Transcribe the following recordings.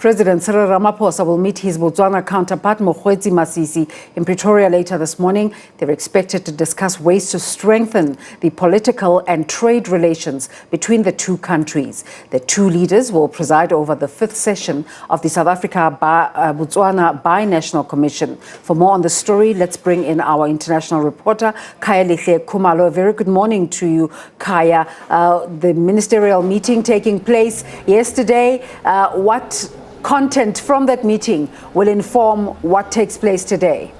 President Cyril Ramaphosa will meet his Botswana counterpart, Mokgweetsi Masisi, in Pretoria later this morning. They're expected to discuss ways to strengthen the political and trade relations between the two countries. The two leaders will preside over the fifth session of the South Africa-Botswana Bi-National Commission. For more on the story, let's bring in our international reporter, Kaya Kumalo. A very good morning to you, Kaya. The ministerial meeting taking place yesterday. What content from that meeting will inform what takes place today?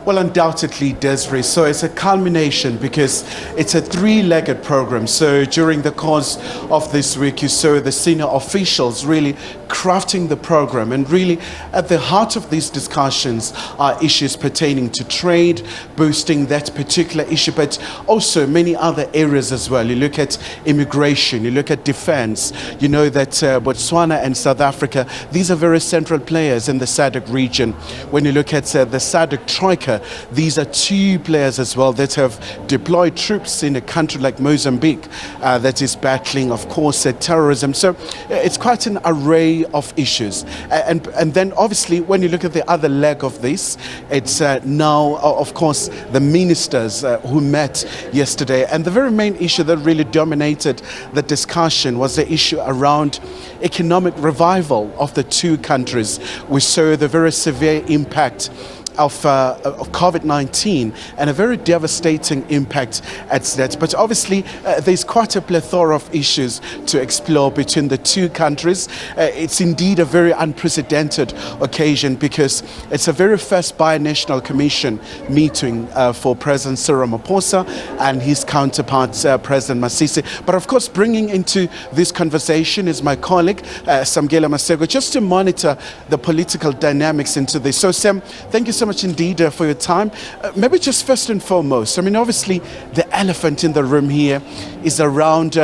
Well, undoubtedly, Desiree. So it's a culmination because it's a three-legged program. So during the course of this week, you saw the senior officials really crafting the program. And really, at the heart of these discussions are issues pertaining to trade, boosting that particular issue, but also many other areas as well. You look at immigration, you look at defense. You know that Botswana and South Africa, these are very central players in the SADC region. When you look at the SADC Troika, these are two players as well that have deployed troops in a country like Mozambique that is battling, of course, terrorism. So it's quite an array of issues. And then obviously when you look at the other leg of this, it's now, of course, the ministers who met yesterday. And the very main issue that really dominated the discussion was the issue around economic revival of the two countries. We saw the very severe impact of COVID-19 and a very devastating impact at that. But obviously there's quite a plethora of issues to explore between the two countries. It's indeed a very unprecedented occasion because it's a very first bi-national commission meeting for President Cyril Ramaphosa and his counterpart, President Masisi. But of course, bringing into this conversation is my colleague, Samgela Masego, just to monitor the political dynamics into this. So Sam, thank you so much indeed for your time. Maybe just first and foremost, I mean, obviously the elephant in the room here is around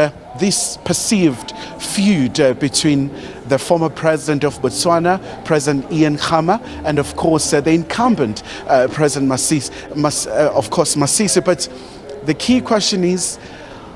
this perceived feud between the former president of Botswana, President Ian Khama, and of course the incumbent President Masisi. But the key question is,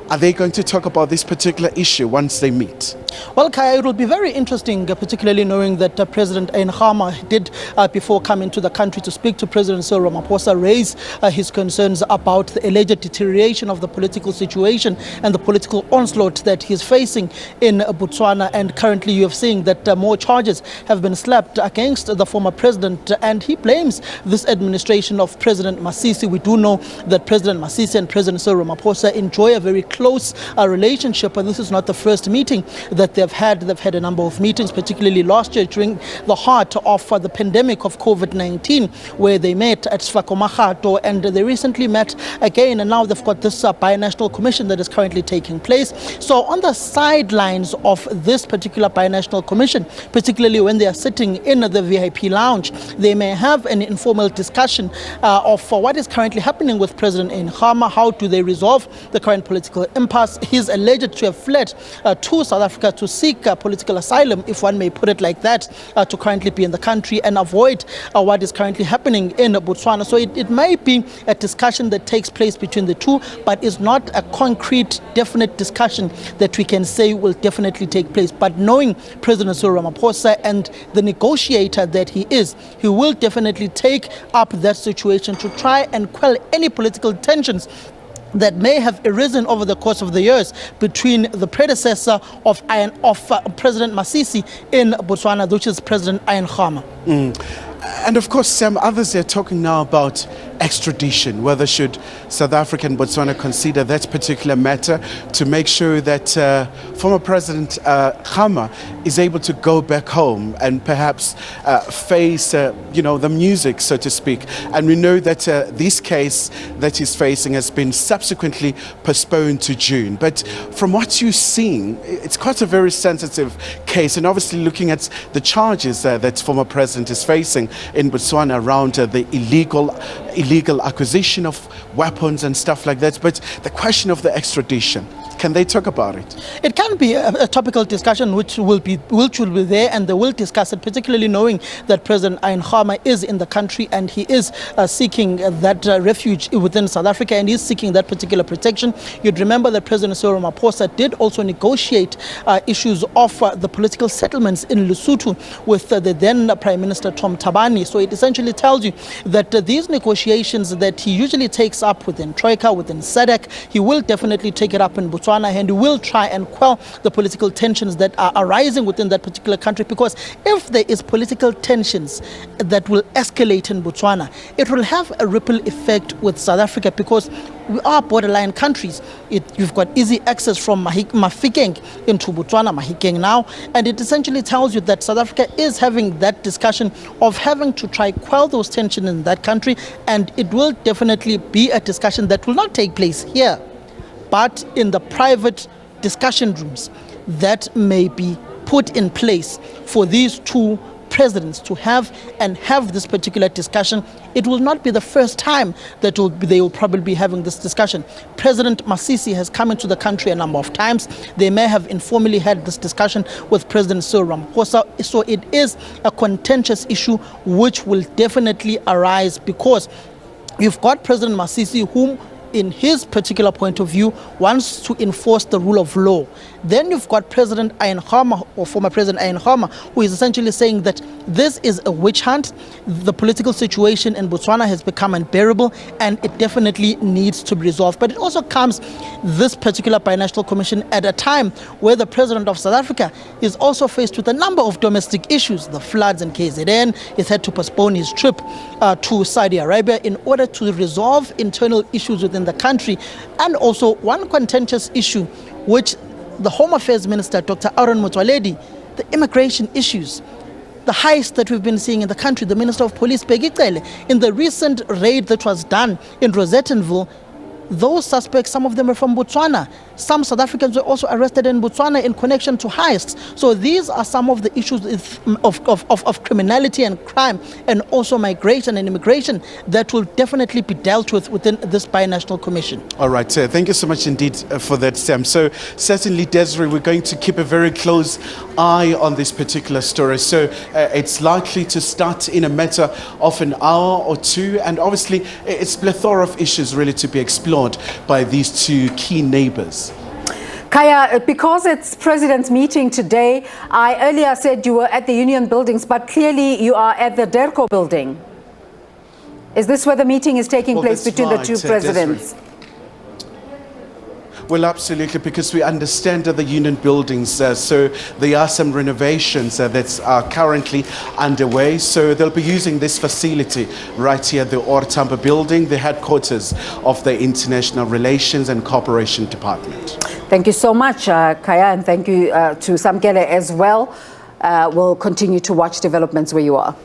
are they going to talk about this particular issue once they meet? Well, Kaya, it will be very interesting, particularly knowing that President Ian Khama did, before coming to the country to speak to President Cyril Ramaphosa, raise his concerns about the alleged deterioration of the political situation and the political onslaught that he's facing in Botswana. And currently you have seen that more charges have been slapped against the former president, and he blames this administration of President Masisi. We do know that President Masisi and President Cyril Ramaphosa enjoy a very close relationship, and this is not the first meeting that they've had. They've had a number of meetings, particularly last year during the heart of the pandemic of COVID-19, where they met at Sfakomakhato, and they recently met again, and now they've got this bi-national commission that is currently taking place. So on the sidelines of this particular bi-national commission, particularly when they are sitting in the VIP lounge, they may have an informal discussion of what is currently happening with President Ian Khama. How do they resolve the current political impasse? He's alleged to have fled to South Africa to seek political asylum, if one may put it like that, to currently be in the country and avoid what is currently happening in Botswana. So it may be a discussion that takes place between the two, but is not a concrete, definite discussion that we can say will definitely take place. But knowing President Cyril Ramaphosa and the negotiator that he is, he will definitely take up that situation to try and quell any political tensions that may have arisen over the course of the years between the predecessor of President Masisi in Botswana, which is President Ian Khama. And of course, Sam, others are talking now about extradition. Whether should South Africa and Botswana consider that particular matter to make sure that former President Khama is able to go back home and perhaps face, the music, so to speak. And we know that this case that he's facing has been subsequently postponed to June. But from what you're seeing, it's quite a very sensitive case. And obviously looking at the charges that former president is facing in Botswana around the illegal acquisition of weapons and stuff like that. But the question of the extradition, Can they talk about it? It can be a topical discussion which will be there, and they will discuss it, particularly knowing that President Khama is in the country and he is seeking that refuge within South Africa, and is seeking that particular protection. You'd remember that President Cyril Ramaphosa did also negotiate issues of the political settlements in Lesotho with the then Prime Minister Tom Thabane. So it essentially tells you that these negotiations that he usually takes up within Troika, within SADC, he will definitely take it up in Botswana, and he will try and quell the political tensions that are arising within that particular country. Because if there is political tensions that will escalate in Botswana, it will have a ripple effect with South Africa, because we are borderline countries. You've got easy access from Mafikeng into Botswana, Mahikeng now, and it essentially tells you that South Africa is having that discussion of having to try quell those tensions in that country, and it will definitely be a discussion that will not take place here, but in the private discussion rooms that may be put in place for these two presidents to have this particular discussion. It will not be the first time that they will probably be having this discussion. President Masisi has come into the country a number of times. They may have informally had this discussion with President Cyril Ramaphosa. So it is a contentious issue which will definitely arise, because you've got President Masisi, whom in his particular point of view wants to enforce the rule of law. Then you've got President Khama, or former President Khama, who is essentially saying that this is a witch hunt. The political situation in Botswana has become unbearable, and it definitely needs to be resolved. But it also comes, this particular binational commission, at a time where the President of South Africa is also faced with a number of domestic issues. The floods in KZN, he's had to postpone his trip to Saudi Arabia in order to resolve internal issues within the country. And also one contentious issue, which the Home Affairs Minister, Dr. Aaron Motsoaledi, the immigration issues, the heist that we've been seeing in the country, the Minister of Police, Bheki Cele, in the recent raid that was done in Rosettenville, those suspects, some of them are from Botswana. Some South Africans were also arrested in Botswana in connection to heists. So these are some of the issues of criminality and crime, and also migration and immigration, that will definitely be dealt with within this binational commission. All right, thank you so much indeed for that, Sam. So certainly, Desiree, we're going to keep a very close eye on this particular story. So it's likely to start in a matter of an hour or two, and obviously it's a plethora of issues really to be explored by these two key neighbors. Kaya, because it's President's meeting today, I earlier said you were at the Union buildings, but clearly you are at the DERCO building. Is this where the meeting is taking place between the two presidents? Desiree. Well, absolutely, because we understand that the Union buildings, so there are some renovations that are currently underway. So they'll be using this facility right here, the Ortamba building, the headquarters of the International Relations and Cooperation Department. Thank you so much, Kaya, and thank you to Samkele as well. We'll continue to watch developments where you are.